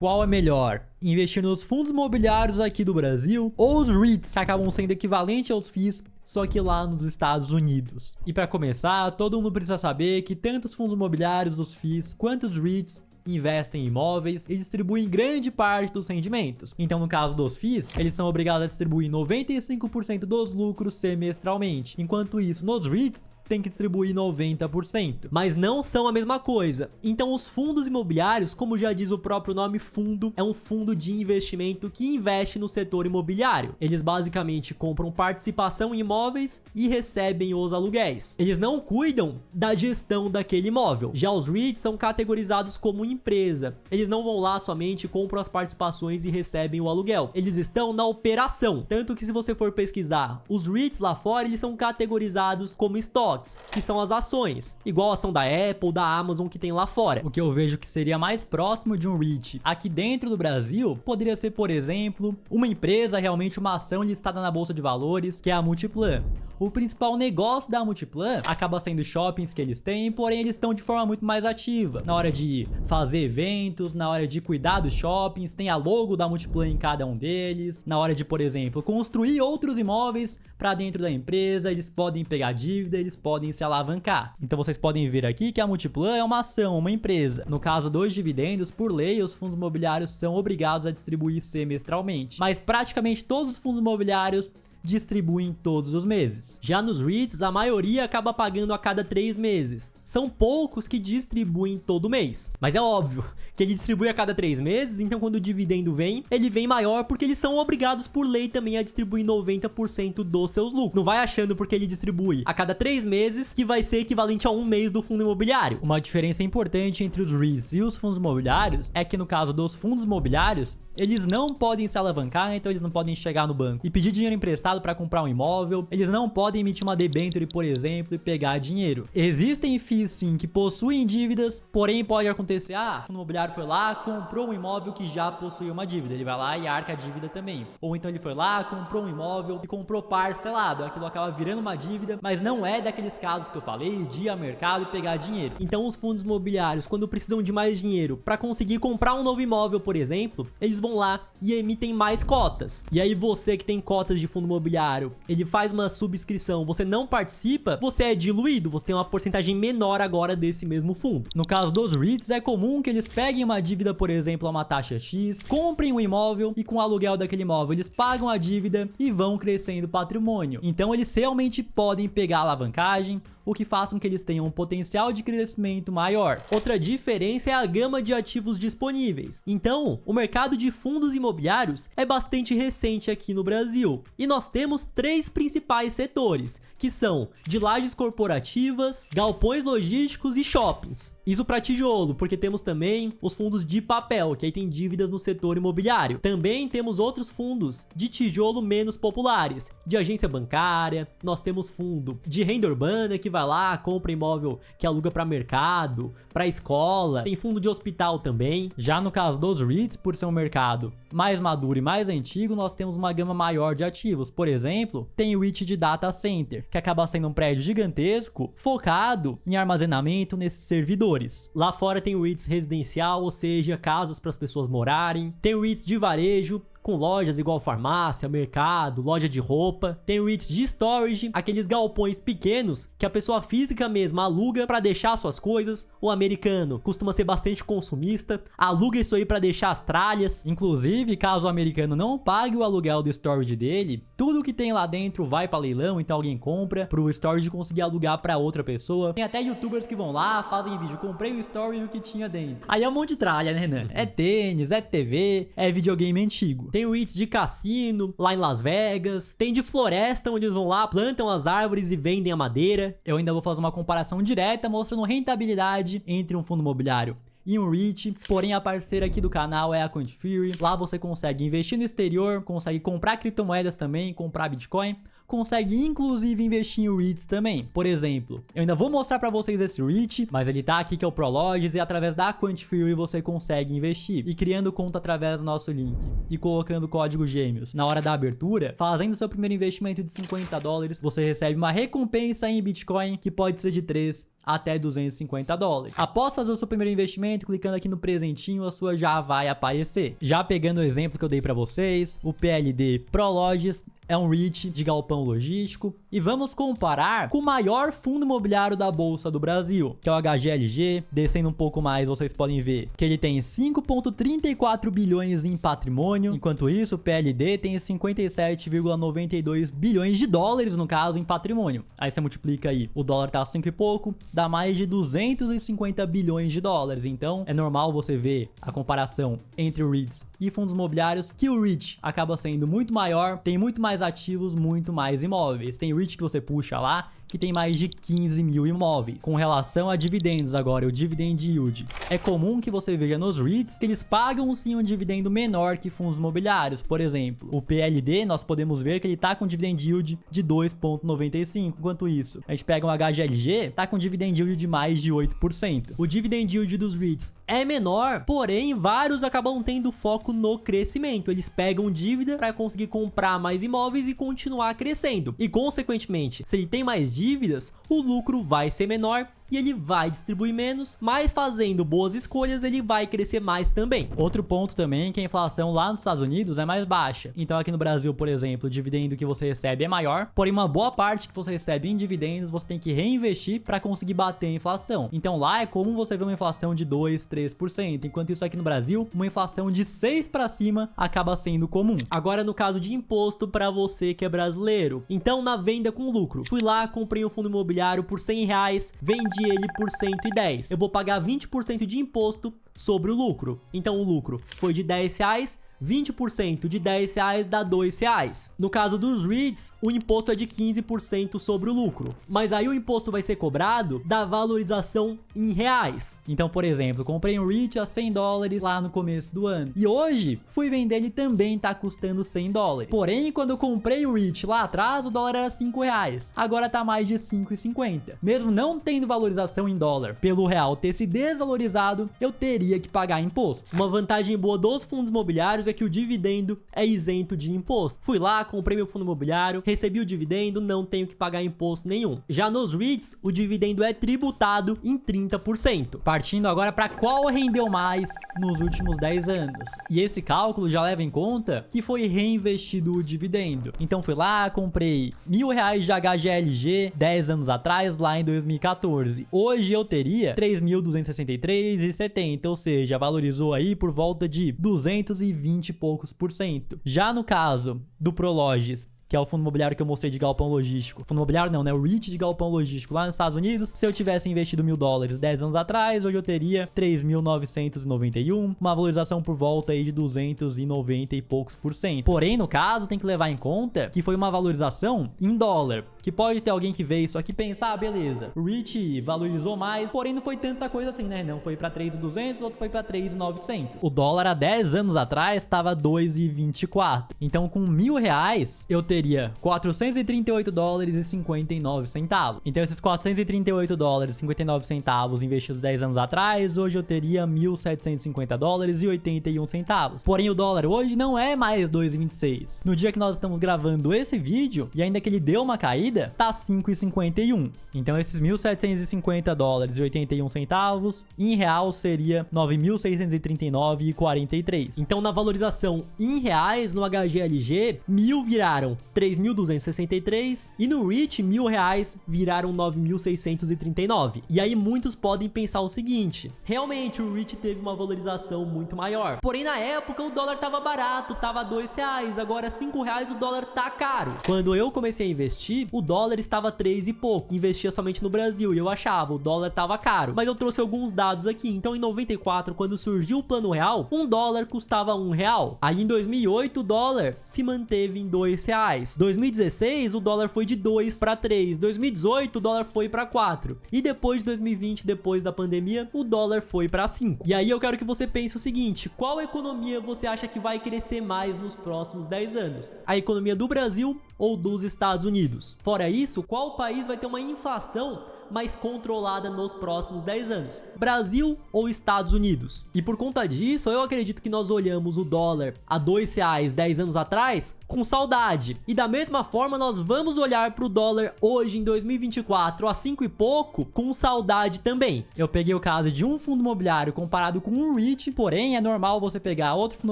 Qual é melhor? Investir nos fundos imobiliários aqui do Brasil ou os REITs, que acabam sendo equivalente aos FIIs, só que lá nos Estados Unidos? E para começar, todo mundo precisa saber que tanto os fundos imobiliários dos FIIs quanto os REITs investem em imóveis e distribuem grande parte dos rendimentos. Então, no caso dos FIIs, eles são obrigados a distribuir 95% dos lucros semestralmente, enquanto isso, nos REITs, tem que distribuir 90%. Mas não são a mesma coisa. Então, os fundos imobiliários, como já diz o próprio nome fundo, é um fundo de investimento que investe no setor imobiliário. Eles basicamente compram participação em imóveis e recebem os aluguéis. Eles não cuidam da gestão daquele imóvel. Já os REITs são categorizados como empresa. Eles não vão lá somente, compram as participações e recebem o aluguel. Eles estão na operação. Tanto que se você for pesquisar, os REITs lá fora, eles são categorizados como estoque, que são as ações, igual a ação da Apple, da Amazon que tem lá fora. O que eu vejo que seria mais próximo de um REIT aqui dentro do Brasil poderia ser, por exemplo, uma empresa, realmente uma ação listada na Bolsa de Valores, que é a Multiplan. O principal negócio da Multiplan acaba sendo shoppings que eles têm, porém eles estão de forma muito mais ativa na hora de fazer eventos, na hora de cuidar dos shoppings, tem a logo da Multiplan em cada um deles, na hora de, por exemplo, construir outros imóveis para dentro da empresa, eles podem pegar dívida, eles podem se alavancar. Então vocês podem ver aqui que a Multiplan é uma ação, uma empresa. No caso dos dividendos, por lei, os fundos imobiliários são obrigados a distribuir semestralmente, mas praticamente todos os fundos imobiliários distribuem todos os meses. Já nos REITs, a maioria acaba pagando a cada 3 meses. São poucos que distribuem todo mês. Mas é óbvio que ele distribui a cada 3 meses, então quando o dividendo vem, ele vem maior porque eles são obrigados por lei também a distribuir 90% dos seus lucros. Não vai achando porque ele distribui a cada 3 meses que vai ser equivalente a um mês do fundo imobiliário. Uma diferença importante entre os REITs e os fundos imobiliários é que no caso dos fundos imobiliários, eles não podem se alavancar, então eles não podem chegar no banco e pedir dinheiro emprestado para comprar um imóvel. Eles não podem emitir uma debênture, por exemplo, e pegar dinheiro. Existem FIIs sim que possuem dívidas, porém pode acontecer, o fundo imobiliário foi lá, comprou um imóvel que já possuía uma dívida, ele vai lá e arca a dívida também. Ou então ele foi lá, comprou um imóvel e comprou parcelado, aquilo acaba virando uma dívida, mas não é daqueles casos que eu falei, de ir ao mercado e pegar dinheiro. Então os fundos imobiliários, quando precisam de mais dinheiro para conseguir comprar um novo imóvel, por exemplo, eles vão lá e emitem mais cotas. E aí você que tem cotas de fundo imobiliário, ele faz uma subscrição, você não participa, você é diluído, você tem uma porcentagem menor agora desse mesmo fundo. No caso dos REITs, é comum que eles peguem uma dívida, por exemplo, a uma taxa X, comprem um imóvel e com o aluguel daquele imóvel eles pagam a dívida e vão crescendo o patrimônio. Então eles realmente podem pegar a alavancagem, o que faz com que eles tenham um potencial de crescimento maior. Outra diferença é a gama de ativos disponíveis. Então, o mercado de fundos imobiliários é bastante recente aqui no Brasil. E nós temos 3 principais setores, que são de lajes corporativas, galpões logísticos e shoppings. Isso para tijolo, porque temos também os fundos de papel, que aí tem dívidas no setor imobiliário. Também temos outros fundos de tijolo menos populares, de agência bancária, nós temos fundo de renda urbana, que vai lá, compra imóvel que aluga para mercado, para escola, tem fundo de hospital também. Já no caso dos REITs, por ser um mercado mais maduro e mais antigo, nós temos uma gama maior de ativos. Por exemplo, tem o REIT de data center, que acaba sendo um prédio gigantesco focado em armazenamento nesses servidores. Lá fora tem o REITs residencial, ou seja, casas para as pessoas morarem. Tem o REITs de varejo, com lojas igual farmácia, mercado, loja de roupa. Tem REITs de storage, aqueles galpões pequenos que a pessoa física mesma aluga para deixar suas coisas. O americano costuma ser bastante consumista, aluga isso aí para deixar as tralhas. Inclusive, caso o americano não pague o aluguel do storage dele, tudo que tem lá dentro vai para leilão, então alguém compra para o storage conseguir alugar para outra pessoa. Tem até youtubers que vão lá, fazem vídeo, comprei o storage e o que tinha dentro. Aí é um monte de tralha, né, Renan? É tênis, é TV, é videogame antigo. Tem REITs de cassino, lá em Las Vegas. Tem de floresta, onde eles vão lá, plantam as árvores e vendem a madeira. Eu ainda vou fazer uma comparação direta, mostrando rentabilidade entre um fundo imobiliário e um REIT, porém a parceira aqui do canal é a CoinFury. Lá você consegue investir no exterior, consegue comprar criptomoedas também, comprar Bitcoin, consegue inclusive investir em REITs também. Por exemplo, eu ainda vou mostrar para vocês esse REIT, mas ele tá aqui que é o Prologis, e através da CoinFury você consegue investir. E criando conta através do nosso link e colocando o código Gêmeos na hora da abertura, fazendo seu primeiro investimento de $50, você recebe uma recompensa em Bitcoin que pode ser de 3 até $250. Após fazer o seu primeiro investimento, clicando aqui no presentinho, a sua já vai aparecer. Já pegando o exemplo que eu dei para vocês, o PLD Prologis é um REIT de galpão logístico e vamos comparar com o maior fundo imobiliário da Bolsa do Brasil, que é o HGLG. Descendo um pouco mais, vocês podem ver que ele tem 5,34 bilhões em patrimônio, enquanto isso o PLD tem 57,92 bilhões de dólares, no caso, em patrimônio. Aí você multiplica aí, o dólar tá 5 e pouco, dá mais de 250 bilhões de dólares. Então é normal você ver a comparação entre REITs e fundos imobiliários, que o REIT acaba sendo muito maior, tem muito mais ativos, muito mais imóveis. Tem REIT que você puxa lá que tem mais de 15 mil imóveis. Com relação a dividendos agora, o dividend yield, é comum que você veja nos REITs que eles pagam sim um dividendo menor que fundos imobiliários. Por exemplo, o PLD, nós podemos ver que ele tá com dividend yield de 2,95. Enquanto isso, a gente pega um HGLG, tá com dividend yield de mais de 8%. O dividend yield dos REITs é menor, porém vários acabam tendo foco no crescimento. Eles pegam dívida para conseguir comprar mais imóveis e continuar crescendo. E consequentemente, se ele tem mais dívidas, o lucro vai ser menor e ele vai distribuir menos, mas fazendo boas escolhas ele vai crescer mais também. Outro ponto também é que a inflação lá nos Estados Unidos é mais baixa. Então aqui no Brasil, por exemplo, o dividendo que você recebe é maior, porém uma boa parte que você recebe em dividendos você tem que reinvestir para conseguir bater a inflação. Então lá é comum você ver uma inflação de 2, 3%, enquanto isso aqui no Brasil, uma inflação de 6 para cima acaba sendo comum. Agora no caso de imposto para você que é brasileiro, então na venda com lucro, fui lá, comprei um fundo imobiliário por R$100, vendi ele por 110. Eu vou pagar 20% de imposto sobre o lucro. Então o lucro foi de R$10, 20% de R$10 dá R$2. No caso dos REITs, o imposto é de 15% sobre o lucro. Mas aí o imposto vai ser cobrado da valorização em reais. Então, por exemplo, comprei um REIT a $100 lá no começo do ano. E hoje, fui vender, ele também tá custando $100. Porém, quando eu comprei o REIT lá atrás, o dólar era R$5. Agora tá mais de R$5,50. Mesmo não tendo valorização em dólar, pelo real ter se desvalorizado, eu teria que pagar imposto. Uma vantagem boa dos fundos imobiliários é que o dividendo é isento de imposto. Fui lá, comprei meu fundo imobiliário, recebi o dividendo, não tenho que pagar imposto nenhum. Já nos REITs, o dividendo é tributado em 30%. Partindo agora para qual rendeu mais nos últimos 10 anos. E esse cálculo já leva em conta que foi reinvestido o dividendo. Então fui lá, comprei R$1.000 de HGLG 10 anos atrás, lá em 2014. Hoje eu teria 3.263,70, ou seja, valorizou aí por volta de 220 e poucos %. Já no caso do Prologis, que é o fundo imobiliário que eu mostrei de galpão logístico. Fundo imobiliário não, né? O REIT de galpão logístico lá nos Estados Unidos. Se eu tivesse investido $1.000 10 anos atrás, hoje eu teria 3.991, uma valorização por volta aí de 290 e poucos %. Porém, no caso, tem que levar em conta que foi uma valorização em dólar. Que pode ter alguém que vê isso aqui e pensar, ah, beleza, o REIT valorizou mais, porém não foi tanta coisa assim, né? Não foi pra 3.200, outro foi pra 3.900. O dólar há 10 anos atrás estava 2,24. Então, com R$1.000, eu teria $438,59. Então esses $438,59 investidos 10 anos atrás, hoje eu teria $1.750,81. Porém o dólar hoje não é mais 2,26. No dia que nós estamos gravando esse vídeo, e ainda que ele deu uma caída, tá 5,51. Então esses $1.750,81 em real seria 9.639,43. Então na valorização em reais no HGLG, 1.000 viraram 3.263 e no REIT R$1.000 viraram 9.639. E aí muitos podem pensar o seguinte: realmente o REIT teve uma valorização muito maior. Porém na época o dólar tava barato, tava R$2, agora R$5 o dólar tá caro. Quando eu comecei a investir, o dólar estava 3 e pouco. Investia somente no Brasil e eu achava o dólar tava caro. Mas eu trouxe alguns dados aqui. Então em 94, quando surgiu o Plano Real, $1 custava R$1. Aí em 2008 o dólar se manteve em R$2. 2016 o dólar foi de 2 para 3, 2018 o dólar foi para 4 e depois de 2020, depois da pandemia, o dólar foi para 5. E aí eu quero que você pense o seguinte: qual economia você acha que vai crescer mais nos próximos 10 anos? A economia do Brasil ou dos Estados Unidos? Fora isso, qual país vai ter uma inflação mais controlada nos próximos 10 anos? Brasil ou Estados Unidos? E por conta disso, eu acredito que nós olhamos o dólar a R$2 10 anos atrás com saudade. E da mesma forma, nós vamos olhar para o dólar hoje em 2024 a 5 e pouco com saudade também. Eu peguei o caso de um fundo imobiliário comparado com um REIT, porém é normal você pegar outro fundo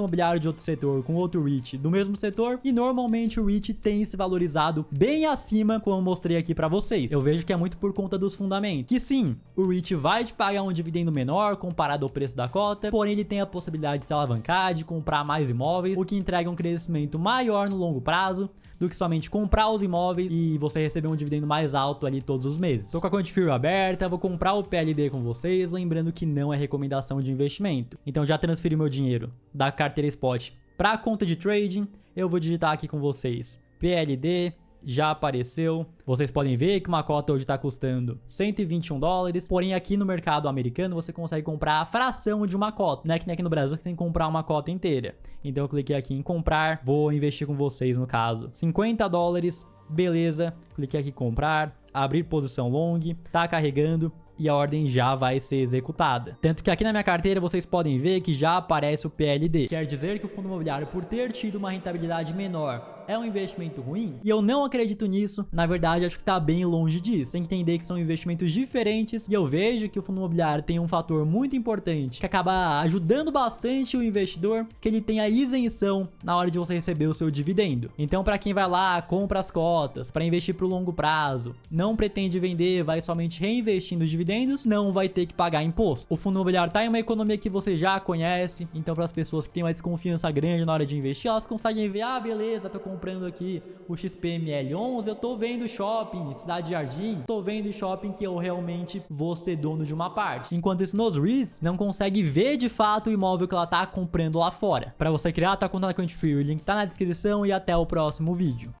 imobiliário de outro setor com outro REIT do mesmo setor, e normalmente o REIT tem se valorizado bem acima, como eu mostrei aqui para vocês. Eu vejo que é muito por conta dos fundamentos. Que sim, o REIT vai te pagar um dividendo menor comparado ao preço da cota, porém ele tem a possibilidade de se alavancar, de comprar mais imóveis, o que entrega um crescimento maior no longo prazo do que somente comprar os imóveis e você receber um dividendo mais alto ali todos os meses. Tô com a conta de FIRO aberta, vou comprar o PLD com vocês, lembrando que não é recomendação de investimento. Então já transferi meu dinheiro da carteira Spot para a conta de trading. Eu vou digitar aqui com vocês PLD, já apareceu. Vocês podem ver que uma cota hoje está custando $121, porém aqui no mercado americano você consegue comprar a fração de uma cota, não é que nem aqui no Brasil que você tem que comprar uma cota inteira. Então eu cliquei aqui em comprar, vou investir com vocês no caso, $50, beleza, cliquei aqui em comprar, abrir posição long, tá carregando e a ordem já vai ser executada. Tanto que aqui na minha carteira vocês podem ver que já aparece o PLD. Quer dizer que o fundo imobiliário, por ter tido uma rentabilidade menor, é um investimento ruim? E eu não acredito nisso. Na verdade, acho que tá bem longe disso. Tem que entender que são investimentos diferentes e eu vejo que o fundo imobiliário tem um fator muito importante que acaba ajudando bastante o investidor, que ele tem a isenção na hora de você receber o seu dividendo. Então, para quem vai lá, compra as cotas para investir pro longo prazo, não pretende vender, vai somente reinvestindo os dividendos, não vai ter que pagar imposto. O fundo imobiliário tá em uma economia que você já conhece, então para as pessoas que têm uma desconfiança grande na hora de investir, elas conseguem ver, ah, beleza, tô comprando aqui o XPML11, eu tô vendo shopping, Cidade Jardim, tô vendo shopping que eu realmente vou ser dono de uma parte. Enquanto isso nos REITs, não consegue ver de fato o imóvel que ela tá comprando lá fora. Para você criar a tua conta na CoinFree, o link tá na descrição e até o próximo vídeo.